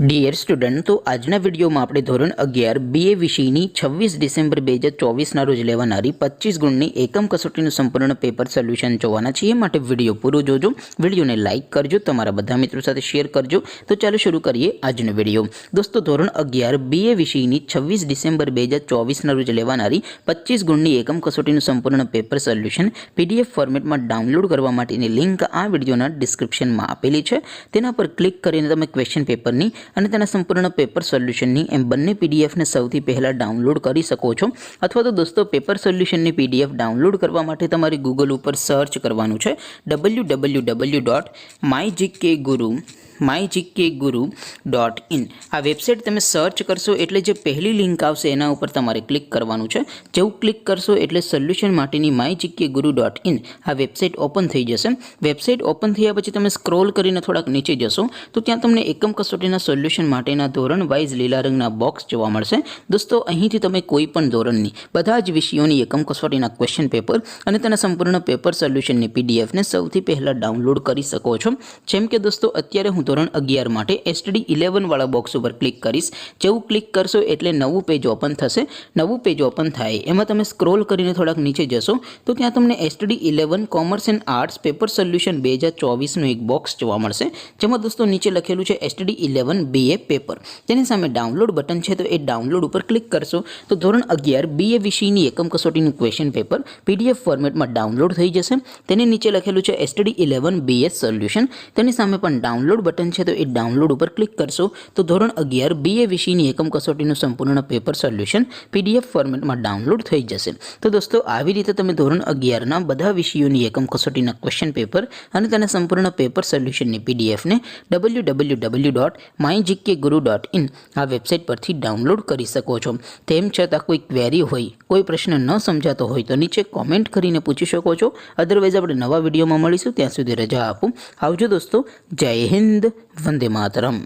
Dear student, તો આજના વિડીયોમાં આપણે ધોરણ 11 BA વિષયની 26 ડિસેમ્બર 2024ના રોજ લેવાનારી 25 ગુણની એકમ કસોટીનું સંપૂર્ણ પેપર સોલ્યુશન જોવાના છીએ। માટે વિડીયો પૂરો જોજો, વિડીયોને લાઇક કરજો, તમારા બધા મિત્રો સાથે શેર કરજો। તો ચાલો શરૂ કરીએ આજનો વિડીયો। દોસ્તો, ધોરણ 11 BA વિષયની 26 ડિસેમ્બર 2024ના રોજ લેવાનારી 25 ગુણની એકમ કસોટીનું સંપૂર્ણ પેપર સોલ્યુશન PDF ફોર્મેટમાં ડાઉનલોડ કરવા માટેની લિંક આ વિડીયોના ડિસ્ક્રિપ્શનમાં આપેલી છે। તેના પર ક્લિક કરીને તમે ક્વેશ્ચન પેપરની અને તેના સંપૂર્ણ પેપર સોલ્યુશનની એમ બંને પીડીએફને સૌથી પહેલાં ડાઉનલોડ કરી શકો છો। અથવા તો દોસ્તો, પેપર સોલ્યુશનની PDF ડાઉનલોડ કરવા માટે તમારે ગૂગલ ઉપર સર્ચ કરવાનું છે www.mygkguru.in। આ વેબસાઇટ તમે સર્ચ કરશો એટલે જે પહેલી લિંક આવશે એના ઉપર તમારે ક્લિક કરવાનું છે। જેવું ક્લિક કરશો એટલે સોલ્યુશન માટેની mygkguru.in આ વેબસાઇટ ઓપન થઈ જશે। વેબસાઇટ ઓપન થયા પછી તમે સ્ક્રોલ કરીને થોડાક નીચે જશો તો ત્યાં તમને એકમ કસોટીના સોલ્યુશન માટેના ધોરણ વાઇઝ લીલા રંગના બોક્સ જોવા મળશે। દોસ્તો, અહીંથી તમે કોઈ પણ ધોરણની બધા જ વિષયોની એકમ કસોટીના ક્વેશ્ચન પેપર અને તેના સંપૂર્ણ પેપર સોલ્યુશનની પીડીએફને સૌથી પહેલાં ડાઉનલોડ કરી શકો છો। જેમ કે દોસ્તો, અત્યારે હું ધોરણ 11 માટે STD 11 વાળા બોક્સ ઉપર ક્લિક કરીશ। જેવું ક્લિક કરશો એટલે નવું પેજ ઓપન થશે। નવું પેજ ઓપન થાય એમાં તમે સ્ક્રોલ કરીને થોડાક નીચે જશો તો ત્યાં તમને STD 11 commerce and arts paper solution 2024નું એક બોક્સ જોવા મળશે। જેમાં દોસ્તો નીચે લખેલું છે STD 11 BA પેપર। તેની સામે ડાઉનલોડ બટન છે, તો એ ડાઉનલોડ ઉપર ક્લિક કરશો તો ધોરણ 11 BA વિષયની એકમ કસોટીનું ક્વેશ્ચન પેપર PDF ફોર્મેટમાં ડાઉનલોડ થઈ જશે। તેની નીચે લખેલું છે STD 11 BA સોલ્યુશન। તેની સામે પણ ડાઉનલોડ બટન છે, તો એ ડાઉનલોડ ઉપર ક્લિક કરશો તો ધોરણ 11 BA વિષયની એકમ કસોટીનું સંપૂર્ણ પેપર સોલ્યુશન PDF ફોર્મેટમાં ડાઉનલોડ થઈ જશે। તો દોસ્તો, આવી રીતે તમે ધોરણ 11ના બધા વિષયોની એકમ કસોટીના ક્વેશ્ચન પેપર અને તેના સંપૂર્ણ પેપર સોલ્યુશનની પીડીએફને www.mygkguru.in આ વેબસાઇટ પરથી ડાઉનલોડ કરી શકો છો। તેમ છતાં કોઈ ક્વેરી હોય, કોઈ પ્રશ્ન ન સમજાતો હોય તો નીચે કોમેન્ટ કરીને પૂછી શકો છો। અદરવાઇઝ આપણે નવા વિડીયોમાં મળીશું, ત્યાં સુધી રજા આપો। આવજો દોસ્તો, જય હિન્દ, વંદે માતરમ।